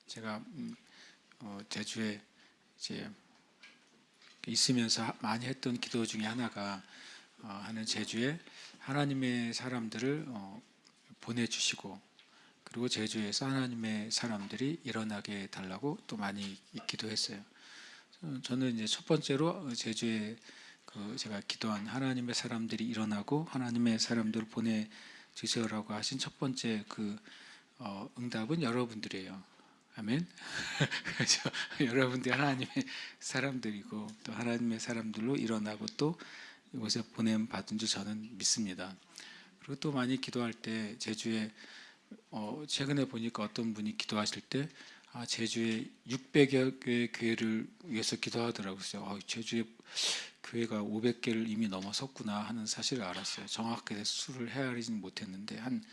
제가 제주에 이제 있으면서 많이 했던 기도 중에 하나가 하는 제주에 하나님의 사람들을 보내주시고, 그리고 제주에서 하나님의 사람들이 일어나게 해달라고 또 많이 기도했어요. 저는 이제 첫 번째로 제주에 제가 기도한 하나님의 사람들이 일어나고 하나님의 사람들을 보내주세요라고 하신 첫 번째 응답은 여러분들이에요. 아멘. 그래서 여러분들이 하나님의 사람들이고 또 하나님의 사람들로 일어나고 또 이곳에 보냄 받은 줄 저는 믿습니다. 그리고 또 많이 기도할 때 제주에 최근에 보니까 어떤 분이 기도하실 때 제주에 600여 개의 교회를 위해서 기도하더라고요. 제주에 교회가 500개를 이미 넘어섰구나 하는 사실을 알았어요. 정확하게 수를 헤아리지는 못했는데 한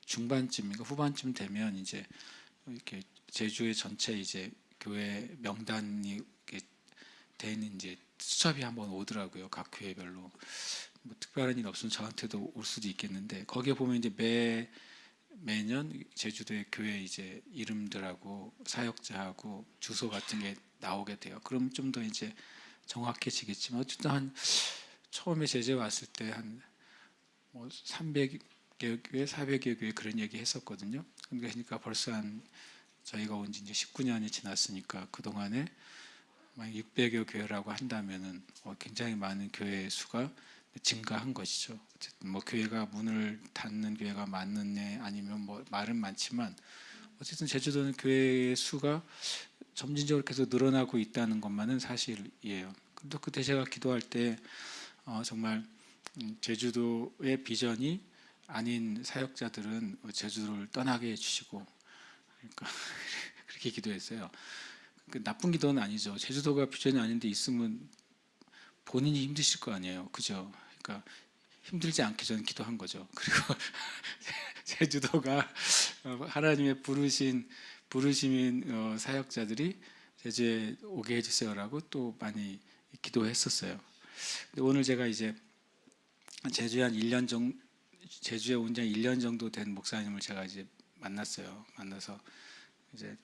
중반쯤인가 후반쯤 되면 이제 이렇게 제주의 전체 이제 교회 명단이 되는 이제 수첩이 한번 오더라고요. 각 교회별로. 뭐 특별한 일 없으면 저한테도 올 수도 있겠는데 거기에 보면 이제 매년 제주도의 교회 이제 이름들하고 사역자하고 주소 같은 게 나오게 돼요. 그럼 좀 더 이제 정확해지겠지만 어쨌든 처음에 제주에 왔을 때 한 300여 교회, 400여 교회 그런 얘기 했었거든요. 그러니까 벌써 저희가 온 지 이제 19년이 지났으니까 그 동안에 600여 교회라고 한다면은 굉장히 많은 교회 수가 증가한 것이죠. 어쨌든 교회가 문을 닫는 교회가 많느냐 아니면 말은 많지만 어쨌든 제주도는 교회의 수가 점진적으로 계속 늘어나고 있다는 것만은 사실이에요. 또 그때 제가 기도할 때 정말 제주도의 비전이 아닌 사역자들은 제주도를 떠나게 해주시고, 그러니까 그렇게 기도했어요. 나쁜 기도는 아니죠. 제주도가 비전이 아닌데 있으면 본인이 힘드실 거 아니에요, 그죠? 그러니까 힘들지 않게 저는 기도한 거죠. 그리고 제주도가 하나님의 부르심인 사역자들이 제주에 오게 해주세요라고 또 많이 기도했었어요. 근데 오늘 제가 이제 제주에 온 지 1년 정도 된 목사님을 제가 이제 만나서 이제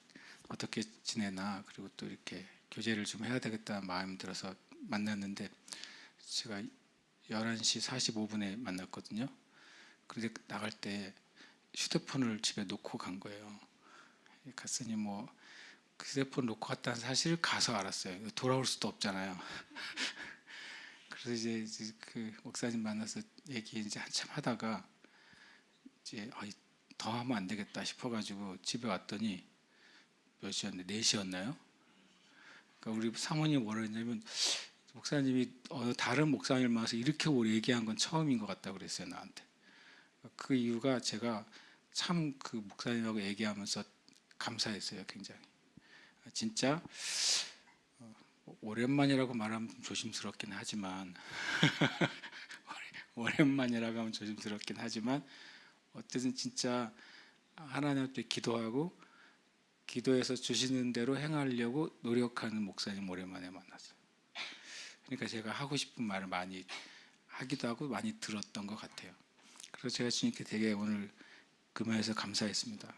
어떻게 지내나, 그리고 또 이렇게 교제를 좀 해야 되겠다는 마음이 들어서 만났는데 제가 11시 45분에 만났거든요. 그런데 나갈 때 휴대폰을 집에 놓고 간 거예요. 갔으니 휴대폰 놓고 갔다는 사실을 가서 알았어요. 돌아올 수도 없잖아요. 그래서 이제 그 목사님 만나서 얘기 이제 한참 하다가 이제 더 하면 안 되겠다 싶어가지고 집에 왔더니 몇 시였나? 4시였나요? 그러니까 우리 사모님 뭐라 했냐면 목사님이 다른 목사님을 만나서 이렇게 오래 얘기한 건 처음인 것 같다고 그랬어요, 나한테. 그 이유가 제가 참 그 목사님하고 얘기하면서 감사했어요, 굉장히. 진짜 오랜만이라고 말하면 좀 조심스럽긴 하지만 오랜만이라고 하면 조심스럽긴 하지만 어쨌든 진짜 하나님한테 기도하고 기도해서 주시는 대로 행하려고 노력하는 목사님 오랜만에 만났어요. 그러니까 제가 하고 싶은 말을 많이 하기도 하고 많이 들었던 것 같아요. 그래서 제가 주님께 되게 오늘 금요일에서 감사했습니다.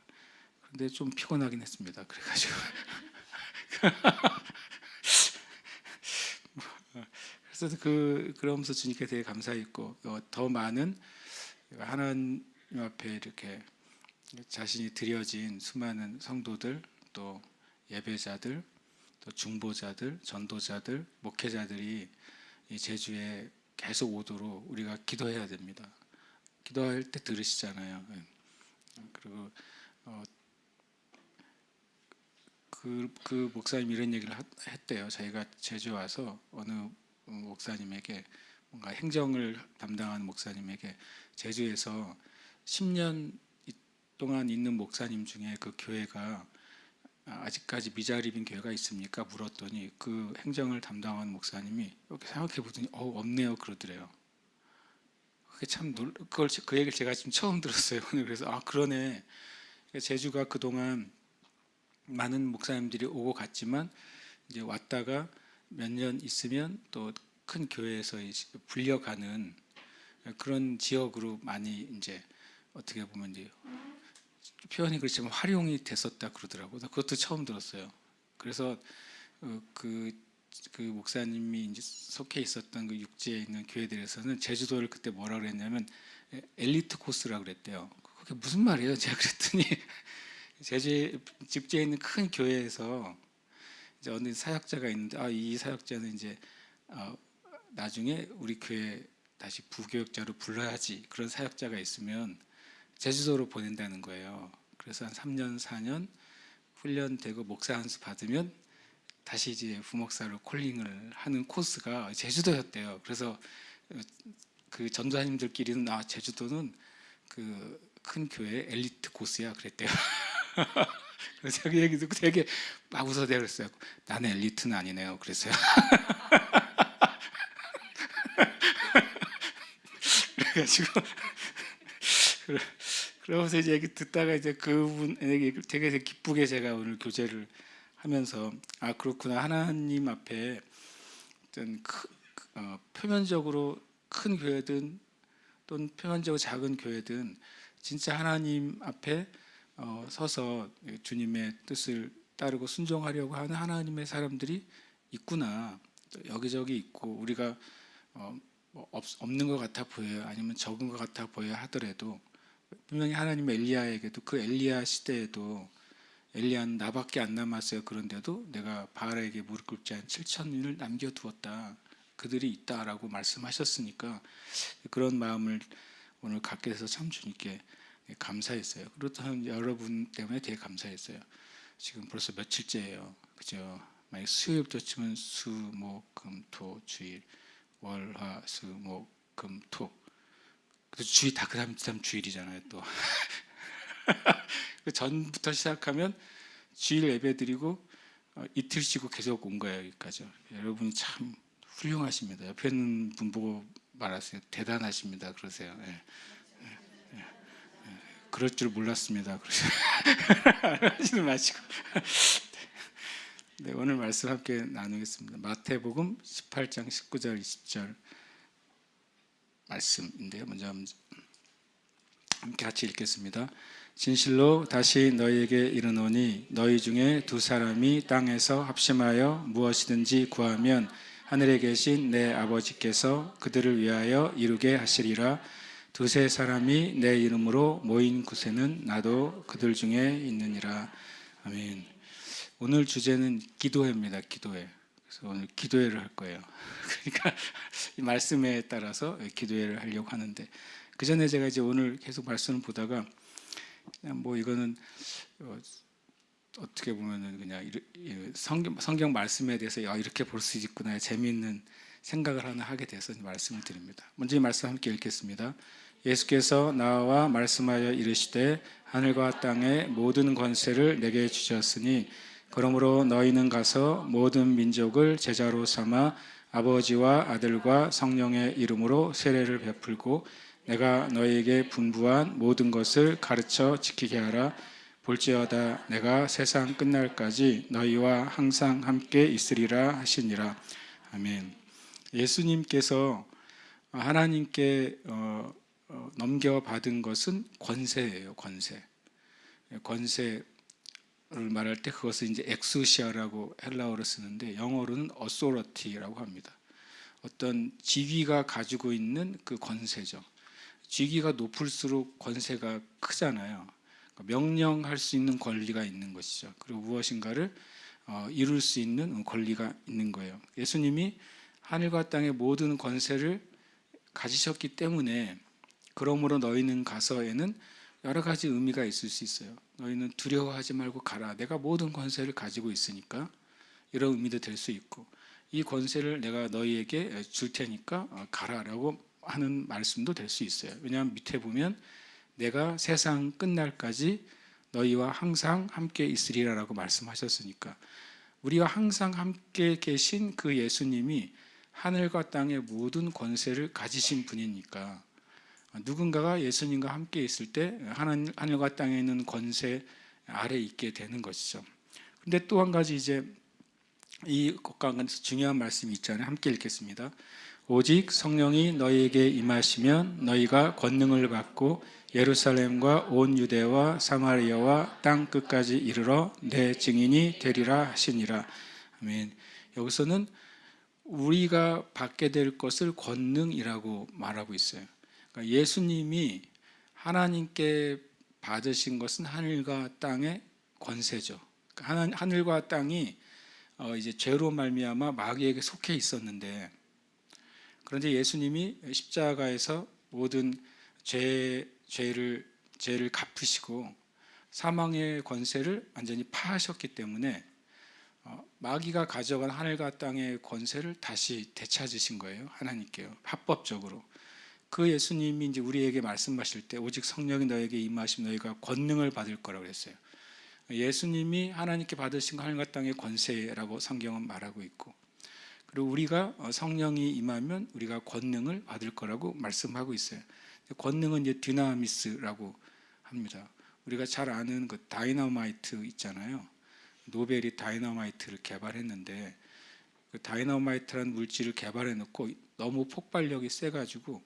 그런데 좀 피곤하긴 했습니다. 그래가지고 그래서 그러면서 주님께 되게 감사했고 더 많은 하나님 앞에 이렇게 자신이 드려진 수많은 성도들, 또 예배자들, 또 중보자들, 전도자들, 목회자들이 이 제주에 계속 오도록 우리가 기도해야 됩니다. 기도할 때 들으시잖아요. 그리고 그 목사님 이런 얘기를 했대요. 자기가 제주 와서 어느 목사님에게 뭔가 행정을 담당하는 목사님에게 제주에서 10년 동안 있는 목사님 중에 그 교회가 아직까지 미자립인 교회가 있습니까? 물었더니 그 행정을 담당하는 목사님이 이렇게 생각해 보더니 없네요 그러더래요. 그게 참 그 얘기를 제가 지금 처음 들었어요 오늘. 그래서 그러네. 제주가 그동안 많은 목사님들이 오고 갔지만 이제 왔다가 몇 년 있으면 또 큰 교회에서 불려가는 그런 지역으로 많이 이제 어떻게 보면 이제 표현이 그렇지만 활용이 됐었다 그러더라고요. 그것도 처음 들었어요. 그래서 그 목사님이 이제 속해 있었던 그 육지에 있는 교회들에서는 제주도를 그때 뭐라 그랬냐면 엘리트 코스라 그랬대요. 그게 무슨 말이에요? 제가 그랬더니 제주 집지에 있는 큰 교회에서 이제 어느 사역자가 있는데 이 사역자는 이제 나중에 우리 교회 다시 부교역자로 불러야지 그런 사역자가 있으면 제주도로 보낸다는 거예요. 그래서 한 3년 4년 훈련되고 목사 한 수 받으면 다시 이제 부목사로 콜링을 하는 코스가 제주도였대요. 그래서 그 전도사님들끼리는 제주도는 그 큰 교회 엘리트 코스야 그랬대요. 그래서 그 얘기 듣고 되게 막 웃어대요. 그랬어요. 나는 엘리트는 아니네요. 그랬어요. 그래가지고 그러면서 이제 얘기 듣다가 이제 그분에게 되게 기쁘게 제가 오늘 교제를 하면서 그렇구나. 하나님 앞에 어떤 표면적으로 큰 교회든 또는 표면적으로 작은 교회든 진짜 하나님 앞에 서서 주님의 뜻을 따르고 순종하려고 하는 하나님의 사람들이 있구나. 여기저기 있고 우리가 없는 것 같아 보여요. 아니면 적은 것 같아 보여야 하더라도 분명히 하나님의 엘리야에게도 그 엘리야 시대에도 엘리야는 나밖에 안 남았어요. 그런데도 내가 바알에게 무릎 꿇지 않은 7,000인을 남겨두었다. 그들이 있다라고 말씀하셨으니까 그런 마음을 오늘 갖게 돼서 참 주님께 감사했어요. 그렇다면 여러분 때문에 되게 감사했어요. 지금 벌써 며칠째예요. 그죠? 만약 수요일부터 치면 수, 목, 금, 토, 주일, 월, 화, 수, 목, 금, 토. 주일 다 그 다음 주일이잖아요. 또 그 전부터 시작하면 주일 예배드리고 이틀 쉬고 계속 온 거예요. 여기까지. 여러분이 참 훌륭하십니다. 옆에 있는 분 보고 말하세요. 대단하십니다. 그러세요. 예. 그럴 줄 몰랐습니다. 하지는 마시고. 네, 오늘 말씀 함께 나누겠습니다. 마태복음 18장 19절 20절 말씀인데요. 먼저 함께 같이 읽겠습니다. 진실로 다시 너희에게 이르노니 너희 중에 두 사람이 땅에서 합심하여 무엇이든지 구하면 하늘에 계신 내 아버지께서 그들을 위하여 이루게 하시리라. 두세 사람이 내 이름으로 모인 곳에는 나도 그들 중에 있느니라. 아멘. 오늘 주제는 기도회입니다. 기도회. 그래서 오늘 기도회를 할 거예요. 그러니까 이 말씀에 따라서 기도회를 하려고 하는데 그 전에 제가 이제 오늘 계속 말씀을 보다가 그냥 이거는 어떻게 보면은 그냥 성경 말씀에 대해서 이렇게 볼 수 있구나 재미있는 생각을 하나 하게 돼서 말씀을 드립니다. 먼저 이 말씀 함께 읽겠습니다. 예수께서 나와 말씀하여 이르시되 하늘과 땅의 모든 권세를 내게 주셨으니 그러므로 너희는 가서 모든 민족을 제자로 삼아 아버지와 아들과 성령의 이름으로 세례를 베풀고 내가 너희에게 분부한 모든 것을 가르쳐 지키게 하라. 볼지어다 내가 세상 끝날까지 너희와 항상 함께 있으리라 하시니라. 아멘. 예수님께서 하나님께 넘겨받은 것은 권세예요. 권세를 말할 때 그것을 이제 엑수시아라고 헬라어로 쓰는데 영어로는 authority라고 합니다. 어떤 지위가 가지고 있는 그 권세죠. 지위가 높을수록 권세가 크잖아요. 명령할 수 있는 권리가 있는 것이죠. 그리고 무엇인가를 이룰 수 있는 권리가 있는 거예요. 예수님이 하늘과 땅의 모든 권세를 가지셨기 때문에 그러므로 너희는 가서에는 여러 가지 의미가 있을 수 있어요. 너희는 두려워하지 말고 가라. 내가 모든 권세를 가지고 있으니까 이런 의미도 될 수 있고 이 권세를 내가 너희에게 줄 테니까 가라라고 하는 말씀도 될 수 있어요. 왜냐하면 밑에 보면 내가 세상 끝날까지 너희와 항상 함께 있으리라라고 말씀하셨으니까 우리와 항상 함께 계신 그 예수님이 하늘과 땅의 모든 권세를 가지신 분이니까 누군가가 예수님과 함께 있을 때 하늘과 땅에 있는 권세 아래 있게 되는 것이죠. 근데 또 한 가지 이제 이 것과 중요한 말씀이 있잖아요. 함께 읽겠습니다. 오직 성령이 너희에게 임하시면 너희가 권능을 받고 예루살렘과 온 유대와 사마리아와 땅 끝까지 이르러 내 증인이 되리라 하시니라. 아멘. 여기서는 우리가 받게 될 것을 권능이라고 말하고 있어요. 그러니까 예수님이 하나님께 받으신 것은 하늘과 땅의 권세죠. 그러니까 하늘과 땅이 이제 죄로 말미암아 마귀에게 속해 있었는데, 그런데 예수님이 십자가에서 모든 죄를 갚으시고 사망의 권세를 완전히 파하셨기 때문에 마귀가 가져간 하늘과 땅의 권세를 다시 되찾으신 거예요. 하나님께요. 합법적으로. 그 예수님이 이제 우리에게 말씀하실 때 오직 성령이 너에게 임하시면 너희가 권능을 받을 거라고 그랬어요. 예수님이 하나님께 받으신 하늘과 땅의 권세라고 성경은 말하고 있고, 그리고 우리가 성령이 임하면 우리가 권능을 받을 거라고 말씀하고 있어요. 권능은 이제 디나미스라고 합니다. 우리가 잘 아는 그 다이너마이트 있잖아요. 노벨이 다이너마이트를 개발했는데 그 다이너마이트라는 물질을 개발해 놓고 너무 폭발력이 세가지고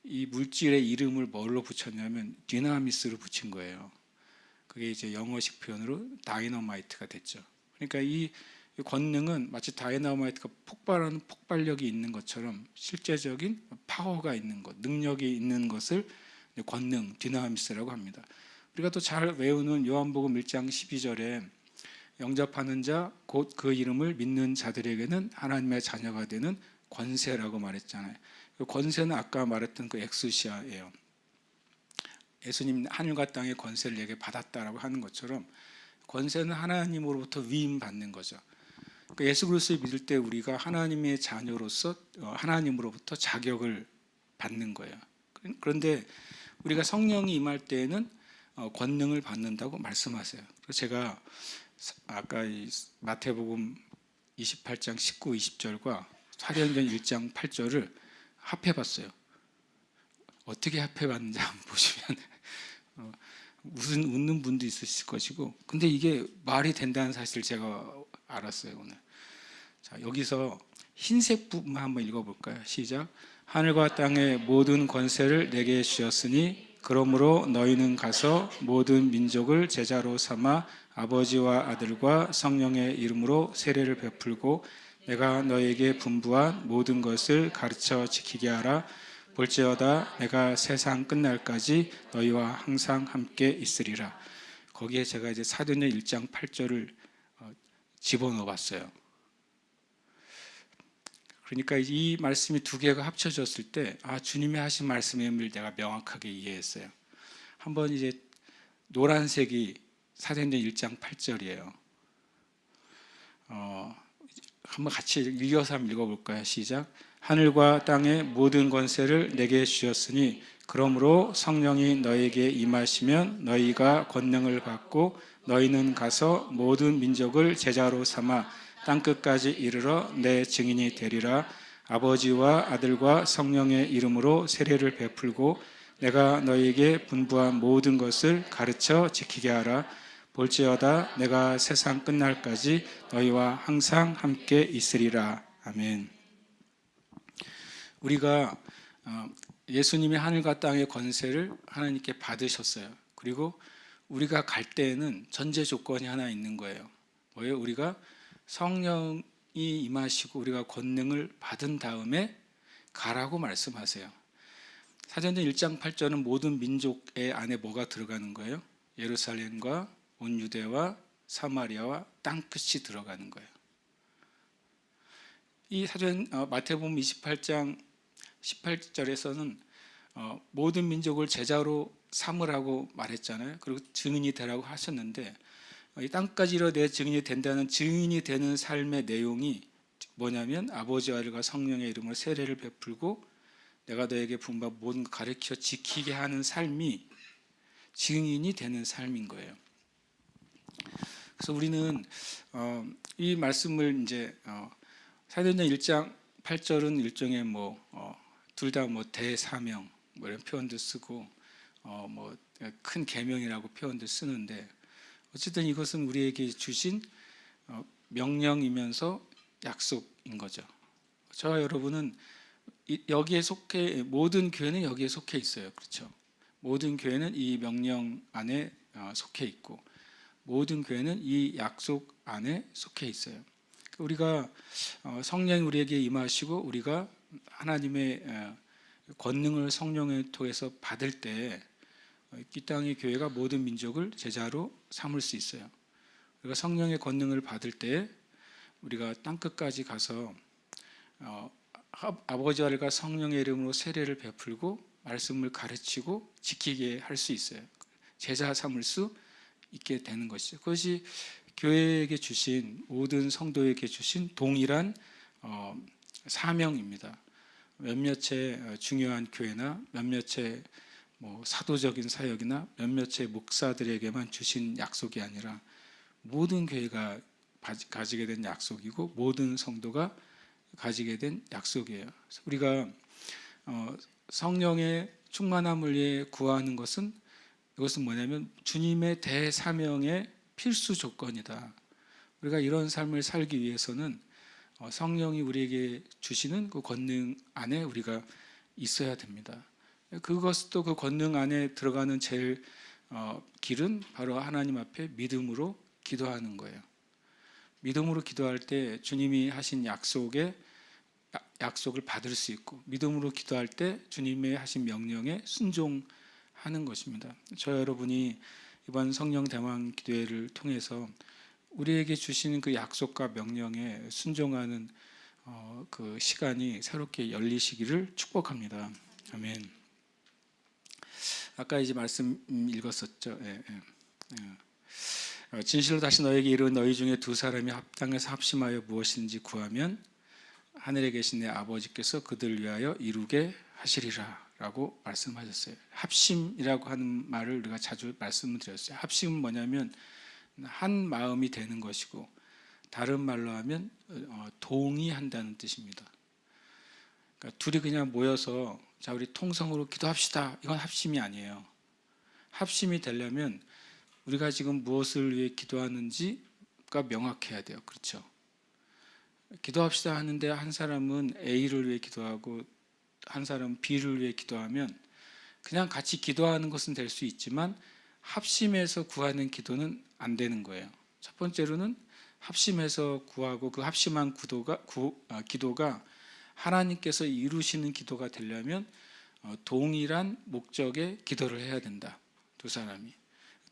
이 물질의 이름을 뭘로 붙였냐면 디나미스로 붙인 거예요. 그게 이제 영어식 표현으로 다이너마이트가 됐죠. 그러니까 이 권능은 마치 다이너마이트가 폭발하는 폭발력이 있는 것처럼 실제적인 파워가 있는 것, 능력이 있는 것을 권능, 디나미스라고 합니다. 우리가 또 잘 외우는 요한복음 1장 12절에 영접하는 자 곧 그 이름을 믿는 자들에게는 하나님의 자녀가 되는 권세라고 말했잖아요. 그 권세는 아까 말했던 그 엑수시아예요. 예수님 하늘과 땅의 권세를 내게 받았다라고 하는 것처럼 권세는 하나님으로부터 위임받는 거죠. 그러니까 예수 그리스도를 믿을 때 우리가 하나님의 자녀로서 하나님으로부터 자격을 받는 거예요. 그런데 우리가 성령이 임할 때에는 권능을 받는다고 말씀하세요. 그래서 제가 아까 이 마태복음 28장 19, 20절과 사도행전 1장 8절을 합해봤어요. 어떻게 합해봤는지 한번 보시면 무슨 웃는 분도 있으실 것이고, 근데 이게 말이 된다는 사실을 제가 알았어요 오늘. 자, 여기서 흰색 부분 한번 읽어볼까요? 시작. 하늘과 땅의 모든 권세를 내게 주셨으니 그러므로 너희는 가서 모든 민족을 제자로 삼아 아버지와 아들과 성령의 이름으로 세례를 베풀고 내가 너희에게 분부한 모든 것을 가르쳐 지키게 하라. 볼지어다 내가 세상 끝날까지 너희와 항상 함께 있으리라. 거기에 제가 이제 사도행전 1장 8절을 집어넣어 봤어요. 그러니까 이 말씀이 두 개가 합쳐졌을 때 주님이 하신 말씀의 의미를 내가 명확하게 이해했어요. 한번 이제 노란색이 사도행전 1장 8절이에요. 한번 같이 이어서 한번 읽어볼까요? 시작. 하늘과 땅의 모든 권세를 내게 주셨으니 그러므로 성령이 너희에게 임하시면 너희가 권능을 받고 너희는 가서 모든 민족을 제자로 삼아 땅끝까지 이르러 내 증인이 되리라. 아버지와 아들과 성령의 이름으로 세례를 베풀고 내가 너희에게 분부한 모든 것을 가르쳐 지키게 하라. 볼지어다 내가 세상 끝날까지 너희와 항상 함께 있으리라. 아멘. 우리가 예수님이 하늘과 땅의 권세를 하나님께 받으셨어요. 그리고 우리가 갈 때에는 전제 조건이 하나 있는 거예요. 뭐예요? 우리가 성령이 임하시고 우리가 권능을 받은 다음에 가라고 말씀하세요. 사도행전 1장 8절은 모든 민족의 안에 뭐가 들어가는 거예요? 예루살렘과 온 유대와 사마리아와 땅끝이 들어가는 거예요. 이 마태복음 28장 18절에서는 모든 민족을 제자로 삼으라고 말했잖아요. 그리고 증인이 되라고 하셨는데 이 땅까지 이르러 내 증인이 된다는 증인이 되는 삶의 내용이 뭐냐면 아버지와 아들과 성령의 이름으로 세례를 베풀고 내가 너에게 분부한 모든 것 가르쳐 지키게 하는 삶이 증인이 되는 삶인 거예요. 그래서 우리는 이 말씀을 이제 사도행전 1장 8절은 일종의 둘 다 대사명 이런 표현도 쓰고 큰 계명이라고 표현도 쓰는데 어쨌든 이것은 우리에게 주신 명령이면서 약속인 거죠. 저와 여러분은 여기에 속해 모든 교회는 여기에 속해 있어요. 그렇죠? 모든 교회는 이 명령 안에 속해 있고 모든 교회는 이 약속 안에 속해 있어요. 우리가 성령이 우리에게 임하시고 우리가 하나님의 권능을 성령을 통해서 받을 때 이 땅의 교회가 모든 민족을 제자로 삼을 수 있어요. 우리가 성령의 권능을 받을 때 우리가 땅끝까지 가서 아버지와 아들과 성령의 이름으로 세례를 베풀고 말씀을 가르치고 지키게 할 수 있어요. 제자 삼을 수 있게 되는 것이죠. 그것이 교회에게 주신 모든 성도에게 주신 동일한 사명입니다. 몇몇의 중요한 교회나 몇몇의 사도적인 사역이나 몇몇의 목사들에게만 주신 약속이 아니라 모든 교회가 가지게 된 약속이고 모든 성도가 가지게 된 약속이에요. 우리가 성령의 충만함을 위해 구하는 것은 이것은 뭐냐면 주님의 대사명의 필수 조건이다. 우리가 이런 삶을 살기 위해서는 성령이 우리에게 주시는 그 권능 안에 우리가 있어야 됩니다. 그것도 그 권능 안에 들어가는 제일 길은 바로 하나님 앞에 믿음으로 기도하는 거예요. 믿음으로 기도할 때 주님이 하신 약속을 받을 수 있고 믿음으로 기도할 때 주님의 하신 명령에 순종하는 것입니다. 저 여러분이 이번 성령 대망 기도회를 통해서 우리에게 주시는 그 약속과 명령에 순종하는 그 시간이 새롭게 열리시기를 축복합니다. 아멘. 아까 이제 말씀 읽었었죠. 진실로 다시 너에게 이르는 너희 중에 두 사람이 합당해서 합심하여 무엇인지 구하면 하늘에 계신 내 아버지께서 그들 위하여 이루게 하시리라 라고 말씀하셨어요. 합심이라고 하는 말을 우리가 자주 말씀을 드렸어요. 합심은 뭐냐면 한 마음이 되는 것이고 다른 말로 하면 동의한다는 뜻입니다. 그러니까 둘이 그냥 모여서 자 우리 통성으로 기도합시다. 이건 합심이 아니에요. 합심이 되려면 우리가 지금 무엇을 위해 기도하는지가 명확해야 돼요. 그렇죠? 기도합시다 하는데 한 사람은 A를 위해 기도하고 한 사람은 B를 위해 기도하면 그냥 같이 기도하는 것은 될 수 있지만 합심해서 구하는 기도는 안 되는 거예요. 첫 번째로는 합심해서 구하고 그 합심한 기도가 하나님께서 이루시는 기도가 되려면 동일한 목적의 기도를 해야 된다. 두 사람이.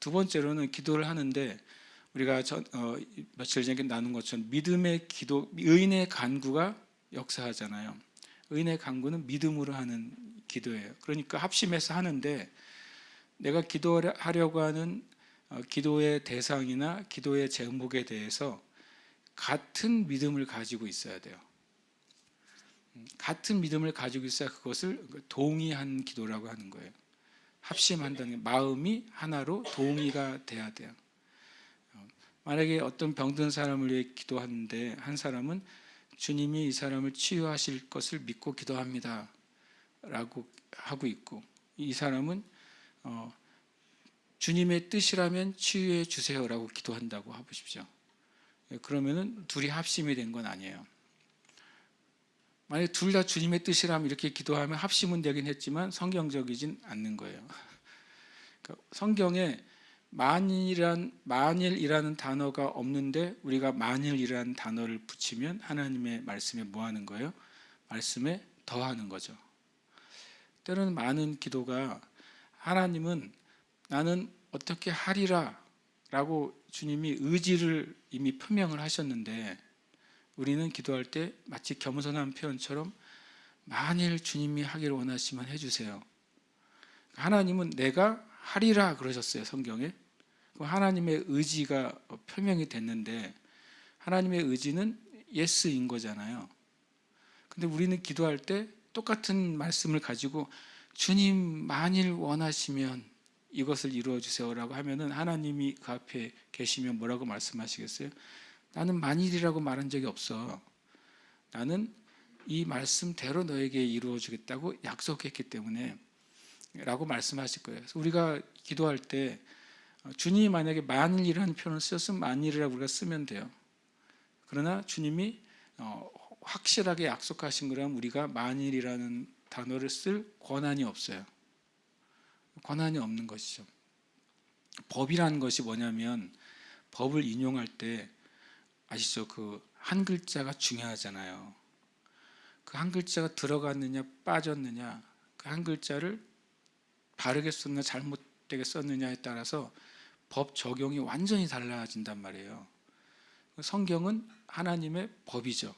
두 번째로는 기도를 하는데 우리가 며칠 전에 나눈 것처럼 믿음의 기도, 의인의 간구가 역사하잖아요. 의인의 간구는 믿음으로 하는 기도예요. 그러니까 합심해서 하는데 내가 기도하려고 하는 기도의 대상이나 기도의 제목에 대해서 같은 믿음을 가지고 있어야 돼요. 같은 믿음을 가지고 있어야 그것을 동의한 기도라고 하는 거예요. 합심한다는 마음이 하나로 동의가 돼야 돼요. 만약에 어떤 병든 사람을 위해 기도하는데 한 사람은 주님이 이 사람을 치유하실 것을 믿고 기도합니다 라고 하고 있고 이 사람은 주님의 뜻이라면 치유해 주세요 라고 기도한다고 해보십시오. 그러면은 둘이 합심이 된 건 아니에요. 만약에 둘 다 주님의 뜻이라면 이렇게 기도하면 합심은 되긴 했지만 성경적이진 않는 거예요. 그러니까 성경에 만일이라는 단어가 없는데 우리가 만일이라는 단어를 붙이면 하나님의 말씀에 뭐 하는 거예요? 말씀에 더하는 거죠. 때로는 많은 기도가 하나님은 나는 어떻게 하리라 라고 주님이 의지를 이미 표명을 하셨는데 우리는 기도할 때 마치 겸손한 표현처럼 만일 주님이 하기를 원하시면 해주세요. 하나님은 내가 하리라 그러셨어요. 성경에. 하나님의 의지가 표명이 됐는데 하나님의 의지는 예스인 거잖아요. 근데 우리는 기도할 때 똑같은 말씀을 가지고 주님 만일 원하시면 이것을 이루어 주세요라고 하면은 하나님이 그 앞에 계시면 뭐라고 말씀하시겠어요? 나는 만일이라고 말한 적이 없어. 나는 이 말씀대로 너에게 이루어 주겠다고 약속했기 때문에 라고 말씀하실 거예요. 그래서 우리가 기도할 때 주님이 만약에 만일이라는 표현을 쓰셨으면 만일이라고 우리가 쓰면 돼요. 그러나 주님이 확실하게 약속하신 거라면 우리가 만일이라는 단어를 쓸 권한이 없어요. 권한이 없는 것이죠. 법이라는 것이 뭐냐면 법을 인용할 때 아시죠? 그 한 글자가 중요하잖아요. 그 한 글자가 들어갔느냐 빠졌느냐, 그 한 글자를 바르게 썼느냐 잘못되게 썼느냐에 따라서 법 적용이 완전히 달라진단 말이에요. 성경은 하나님의 법이죠.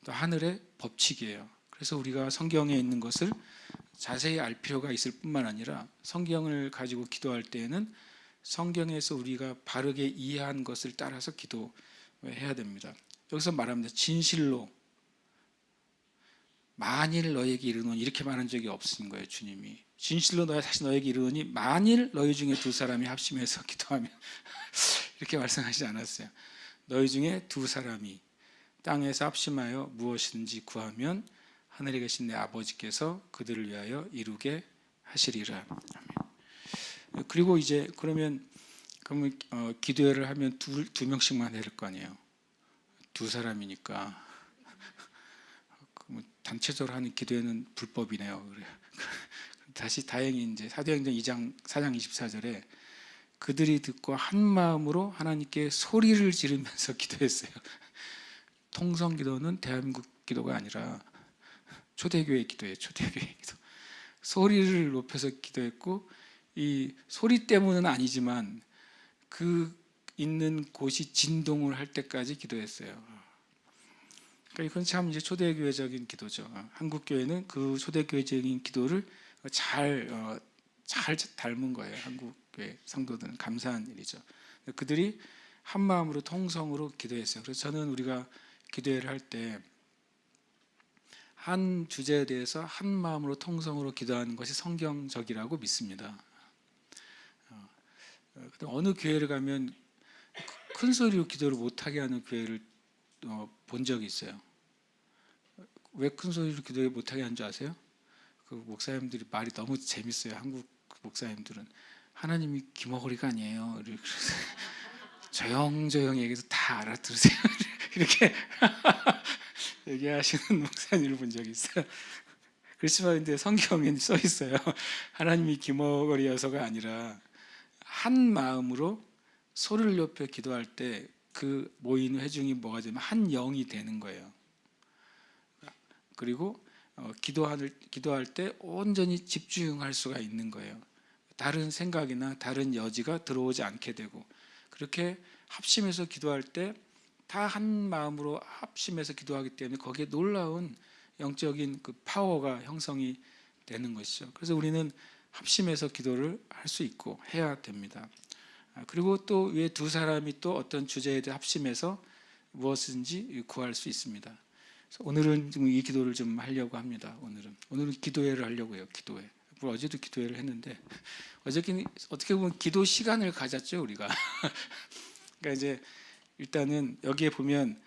또 하늘의 법칙이에요. 그래서 우리가 성경에 있는 것을 자세히 알 필요가 있을 뿐만 아니라 성경을 가지고 기도할 때에는 성경에서 우리가 바르게 이해한 것을 따라서 기도해야 됩니다. 여기서 말합니다. 진실로 만일 너에게 이르노니, 이렇게 말한 적이 없으신 거예요. 주님이 진실로 다시 너에게 이르노니 만일 너희 중에 두 사람이 합심해서 기도하면 이렇게 말씀하시지 않았어요. 너희 중에 두 사람이 땅에서 합심하여 무엇이든지 구하면 하늘에 계신 내 아버지께서 그들을 위하여 이루게 하시리라. 그리고 이제 그러면 기도회를 하면 두 명씩만 해야 될 거 아니에요. 두 사람이니까 단체적으로 하는 기도회는 불법이네요. 다시 다행히 이제 사도행전 2장 4장 24절에 그들이 듣고 한 마음으로 하나님께 소리를 지르면서 기도했어요. 통성 기도는 대한민국 기도가 아니라 초대교회 기도예요. 초대교회 기도. 소리를 높여서 기도했고, 이 소리 때문은 아니지만 그 있는 곳이 진동을 할 때까지 기도했어요. 그러니까 이건 참 이제 초대교회적인 기도죠. 한국 교회는 그 초대교회적인 기도를 잘 닮은 거예요. 한국 교회 성도들은 감사한 일이죠. 그들이 한 마음으로 통성으로 기도했어요. 그래서 저는 우리가 기도회를 할 때 한 주제에 대해서 한 마음으로 통성으로 기도하는 것이 성경적이라고 믿습니다. 어느 교회를 가면 큰 소리로 기도를 못하게 하는 교회를 본 적이 있어요. 왜 큰 소리로 기도를 못하게 하는 줄 아세요? 그 목사님들이 말이 너무 재밌어요. 한국 목사님들은 하나님이 귀머거리가 아니에요. 그래서 조용조용 얘기해서 다 알아들으세요. 이렇게 얘기하시는 목사님을 본 적이 있어요. 그렇지만 근데 성경에 써 있어요. 하나님이 귀머거리여서가 아니라 한 마음으로 소리를 높여 기도할 때 그 모인 회중이 뭐가 되면 한 영이 되는 거예요. 그리고 기도할 때 온전히 집중할 수가 있는 거예요. 다른 생각이나 다른 여지가 들어오지 않게 되고, 그렇게 합심해서 기도할 때 다 한 마음으로 합심해서 기도하기 때문에 거기에 놀라운 영적인 그 파워가 형성이 되는 것이죠. 그래서 우리는 합심해서 기도를 할 수 있고 해야 됩니다. 그리고 또 왜 두 사람이 또 어떤 주제에 대해 합심해서 무엇인지 구할 수 있습니다. 그래서 오늘은 좀 이 기도를 좀 하려고 합니다. 오늘은 기도회를 하려고요. 기도회. 어제도 기도회를 했는데 어저께는 어떻게 보면 기도 시간을 가졌죠, 우리가. 그러니까 이제 일단은 여기에 보면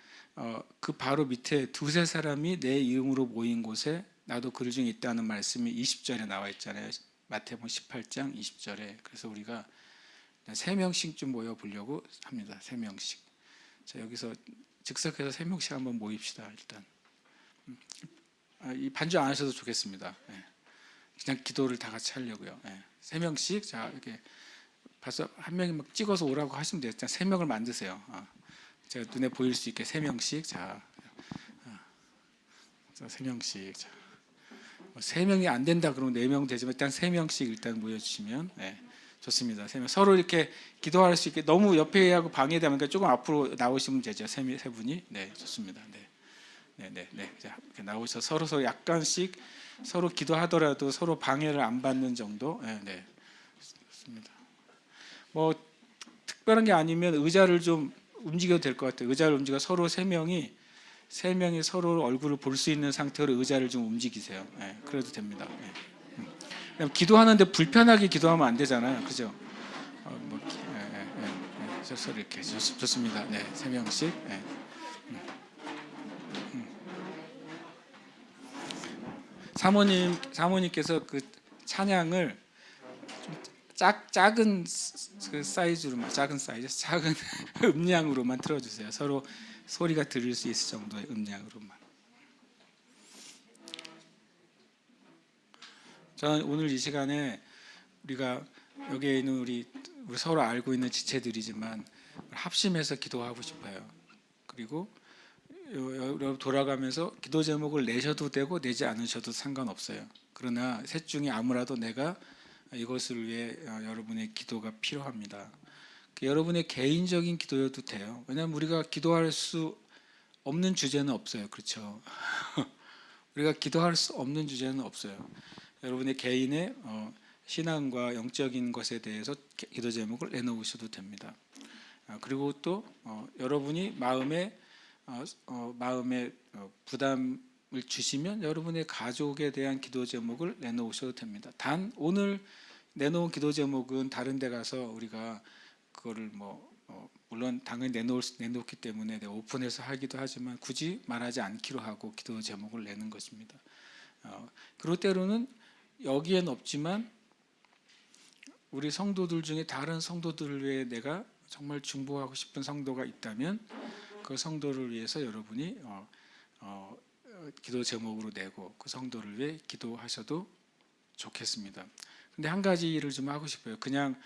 그 바로 밑에 두세 사람이 내 이름으로 모인 곳에 나도 그들 중에 있다는 말씀이 20절에 나와 있잖아요. 마태복음 18장 20절에. 그래서 우리가 3명씩 좀 모여 보려고 합니다. 3명씩. 자, 여기서 즉석해서 3명씩 한번 모입시다. 일단 이 반주 안 하셔도 좋겠습니다. 그냥 기도를 다 같이 하려고요. 3명씩. 자, 이렇게 봐서 한 명이 막 찍어서 오라고 하시면 돼요. 자, 3명을 만드세요. 제가 눈에 보일 수 있게 3명씩. 자, 3명씩. 자, 3명이 안 된다 그러면 4명 되지만 일단 3명씩 일단 모여주시면 좋습니다. 3명 서로 이렇게 기도할 수 있게, 너무 옆에 하고 방해되니까 조금 앞으로 나오시면 되죠. 세 분이. 네, 좋습니다. 네. 자, 이렇게 나오셔서 서로 약간씩 서로 기도하더라도 서로 방해를 안 받는 정도. 네, 좋습니다. 뭐 특별한 게 아니면 의자를 좀 움직여도 될 것 같아요. 의자를 움직여 서로 3명이 서로 얼굴을 볼 수 있는 상태로 의자를 좀 움직이세요. 그래도 됩니다. 기도하는데 불편하게 기도하면 안 되잖아요, 그죠? 서로 이렇게 좋습니다. 네, 3명씩. 사모님께서 그 찬양을 좀 작은 그 사이즈로만, 작은 음량으로만 틀어주세요. 서로 소리가 들릴 수 있을 정도의 음량으로만. 저는 오늘 이 시간에 우리가 여기에 있는 우리 서로 알고 있는 지체들이지만 합심해서 기도하고 싶어요. 그리고 여러분 돌아가면서 기도 제목을 내셔도 되고 내지 않으셔도 상관없어요. 그러나 셋 중에 아무라도 내가 이것을 위해 여러분의 기도가 필요합니다. 여러분의 개인적인 기도여도 돼요. 왜냐하면 우리가 기도할 수 없는 주제는 없어요. 그렇죠? 우리가 기도할 수 없는 주제는 없어요. 여러분의 개인의 신앙과 영적인 것에 대해서 기도 제목을 내놓으셔도 됩니다. 그리고 또 여러분이 마음에 부담을 주시면 여러분의 가족에 대한 기도 제목을 내놓으셔도 됩니다. 단 오늘 내놓은 기도 제목은 다른 데 가서 우리가 그거를 물론 당연히 내놓기 때문에 내가 오픈해서 하기도 하지만 굳이 말하지 않기로 하고 기도 제목을 내는 것입니다. 그리고 때로는 여기엔 없지만 우리 성도들 중에 다른 성도들을 위해 내가 정말 중보하고 싶은 성도가 있다면 그 성도를 위해서 여러분이 기도 제목으로 내고 그 성도를 위해 기도하셔도 좋겠습니다. 근데 한 가지 일을 좀 하고 싶어요. 그냥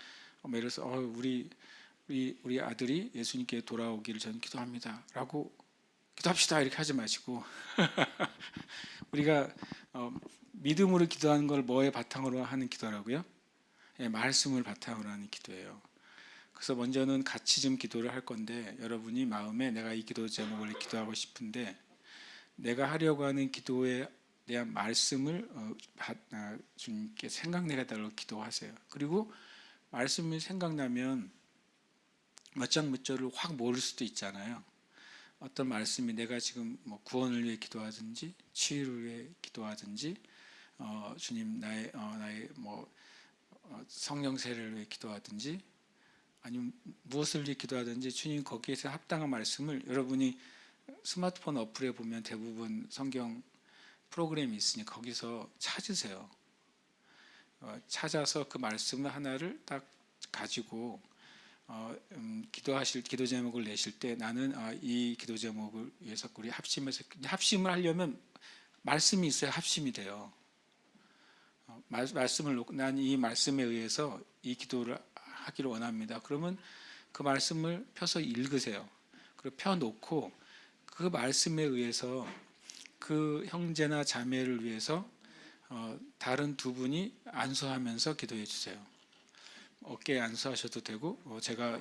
예를 들어서 우리 아들이 예수님께 돌아오기를 저는 기도합니다 라고 기도합시다 이렇게 하지 마시고 우리가 믿음으로 기도하는 걸 뭐에 바탕으로 하는 기도라고요? 말씀을 바탕으로 하는 기도예요. 그래서 먼저는 같이 좀 기도를 할 건데 여러분이 마음에 내가 이 기도 제목을 기도하고 싶은데 내가 하려고 하는 기도에 대한 말씀을 주님께 생각내게 달라고 기도하세요. 그리고 말씀이 생각나면 몇 장 몇 절을 확 모를 수도 있잖아요. 어떤 말씀이 내가 지금 구원을 위해 기도하든지 치유를 위해 기도하든지 주님 나의 성령 세례를 위해 기도하든지 아니면 무엇을 위해 기도하든지 주님 거기에서 합당한 말씀을 여러분이 스마트폰 어플에 보면 대부분 성경 프로그램이 있으니 거기서 찾으세요. 찾아서 그 말씀 하나를 딱 가지고 기도 제목을 내실 때 나는 이 기도 제목을 위해서 우리 합심을 하려면 말씀이 있어야 합심이 돼요. 말씀을 놓고 난 이 말씀에 의해서 이 기도를 하기를 원합니다. 그러면 그 말씀을 펴서 읽으세요. 그리고 펴놓고 그 말씀에 의해서 그 형제나 자매를 위해서 다른 두 분이 안수하면서 기도해 주세요. 어깨에 안수하셔도 되고 제가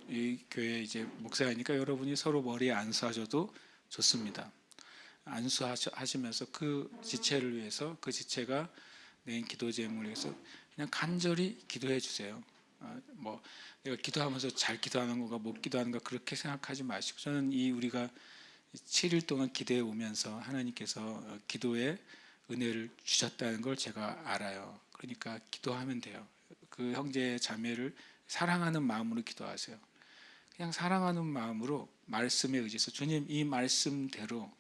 이 교회 이제 목사이니까 여러분이 서로 머리에 안수하셔도 좋습니다. 안수하시면서 그 지체를 위해서 그 지체가 낸 기도 제목을 위해서 그냥 간절히 기도해 주세요. 내가 기도하면서 잘 기도하는 건가 못 기도하는가 그렇게 생각하지 마시고 저는 우리가 7일 동안 기도해 오면서 하나님께서 기도에 은혜를 주셨다는 걸 제가 알아요. 그러니까 기도하면 돼요. 그 형제 자매를 사랑하는 마음으로 기도하세요. 그냥 사랑하는 마음으로 말씀에 의지해서 주님 이 말씀대로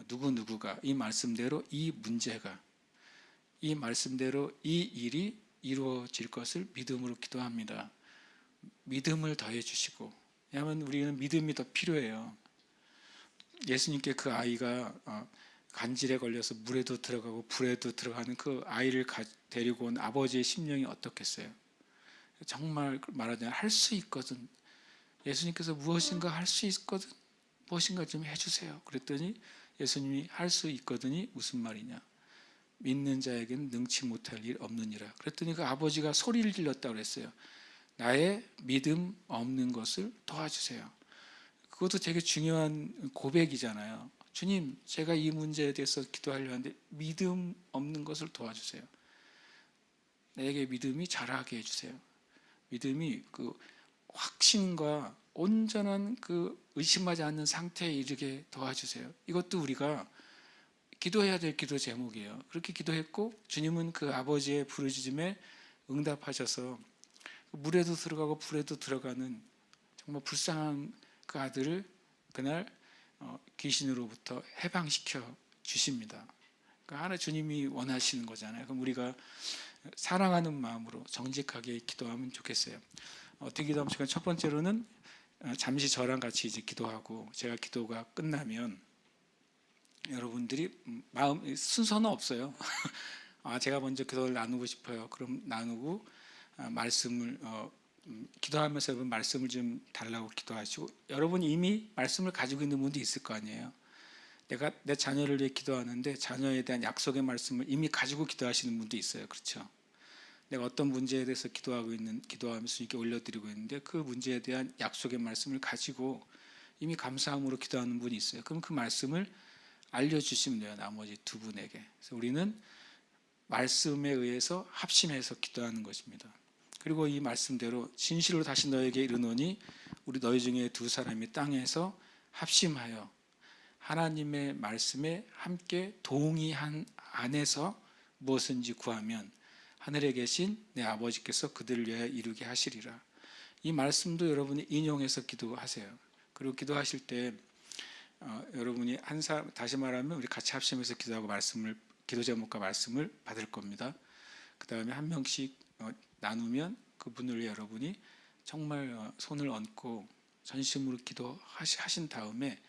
누구가 이 말씀대로 이 문제가 이 말씀대로 이 일이 이루어질 것을 믿음으로 기도합니다. 믿음을 더해 주시고 왜냐하면 우리는 믿음이 더 필요해요. 예수님께 그 아이가 간질에 걸려서 물에도 들어가고 불에도 들어가는 그 아이를 데리고 온 아버지의 심령이 어떻겠어요? 정말 말하자면 할 수 있거든. 예수님께서 무엇인가 할 수 있거든. 무엇인가 좀 해주세요. 그랬더니 예수님이 할 수 있거든이 무슨 말이냐? 믿는 자에게는 능치 못할 일 없느니라. 그랬더니 그 아버지가 소리를 질렀다고 그랬어요. 나의 믿음 없는 것을 도와주세요. 그것도 되게 중요한 고백이잖아요. 주님, 제가 이 문제에 대해서 기도하려 하는데 믿음 없는 것을 도와주세요. 내게 믿음이 자라게 해주세요. 믿음이 그 확신과 온전한 그 의심하지 않는 상태에 이르게 도와주세요. 이것도 우리가 기도해야 될 기도 제목이에요. 그렇게 기도했고 주님은 그 아버지의 부르짖음에 응답하셔서 물에도 들어가고 불에도 들어가는 정말 불쌍한 그 아들을 그날 귀신으로부터 해방시켜 주십니다. 그러니까 하나 주님이 원하시는 거잖아요. 그럼 우리가 사랑하는 마음으로 정직하게 기도하면 좋겠어요. 어떻게 기도하면 좋겠어요? 첫 번째로는 잠시 저랑 같이 이제 기도하고 제가 기도가 끝나면 여러분들이 마음 순서는 없어요. 제가 먼저 기도를 나누고 싶어요. 그럼 나누고 말씀을 기도하면서 여러분 말씀을 좀 달라고 기도하시고, 여러분이 이미 말씀을 가지고 있는 분도 있을 거 아니에요. 내가 내 자녀를 위해 기도하는데 자녀에 대한 약속의 말씀을 이미 가지고 기도하시는 분도 있어요. 그렇죠? 내가 어떤 문제에 대해서 기도하면서 이렇게 올려드리고 있는데 그 문제에 대한 약속의 말씀을 가지고 이미 감사함으로 기도하는 분이 있어요. 그럼 그 말씀을 알려주시면 돼요. 나머지 두 분에게. 그래서 우리는 말씀에 의해서 합심해서 기도하는 것입니다. 그리고 이 말씀대로 진실로 다시 너에게 이르노니 우리 너희 중에 두 사람이 땅에서 합심하여 하나님의 말씀에 함께 동의한 안에서 무엇인지 구하면 하늘에 계신 내 아버지께서 그들을 위하여 이루게 하시리라. 이 말씀도 여러분이 인용해서 기도하세요. 그리고 기도하실 때 여러분이 한 사람, 다시 말하면 우리 같이 합심해서 기도하고 기도 제목과 말씀을 받을 겁니다. 그 다음에 한 명씩 나누면 그분을 위해 여러분이 정말 손을 얹고 전심으로 기도하신 다음에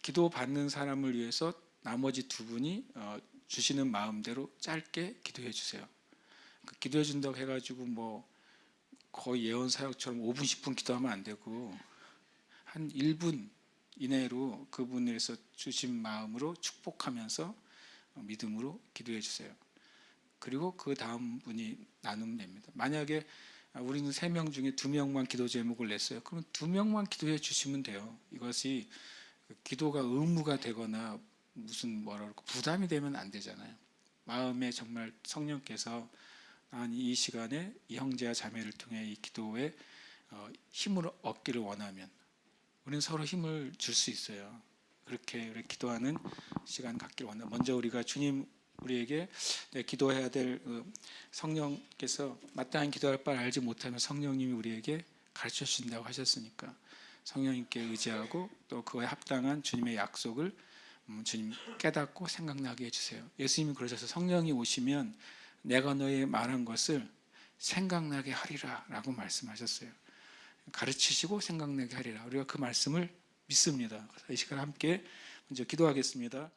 기도 받는 사람을 위해서 나머지 두 분이 주시는 마음대로 짧게 기도해 주세요. 기도해 준다고 해가지고 뭐 거의 예언 사역처럼 5분 10분 기도하면 안 되고 한 1분 이내로 그분에서 주신 마음으로 축복하면서 믿음으로 기도해 주세요. 그리고 그 다음 분이 나누면 됩니다. 만약에 우리는 3명 중에 2명만 기도 제목을 냈어요. 그럼 2명만 기도해 주시면 돼요. 이것이 기도가 의무가 되거나 무슨 부담이 되면 안 되잖아요. 마음에 정말 성령께서 난 이 시간에 이 형제와 자매를 통해 이 기도에 힘을 얻기를 원하면 우리는 서로 힘을 줄 수 있어요. 그렇게 우리 기도하는 시간 갖기를 원합니다. 먼저 우리가 주님 우리에게 기도해야 될 성령께서 마땅히 기도할 바를 알지 못하면 성령님이 우리에게 가르쳐 주신다고 하셨으니까 성령님께 의지하고 또 그에 합당한 주님의 약속을 주님 깨닫고 생각나게 해주세요. 예수님이 그러셔서 성령이 오시면 내가 너의 말한 것을 생각나게 하리라 라고 말씀하셨어요. 가르치시고 생각나게 하리라. 우리가 그 말씀을 믿습니다. 이 시간 함께 먼저 기도하겠습니다.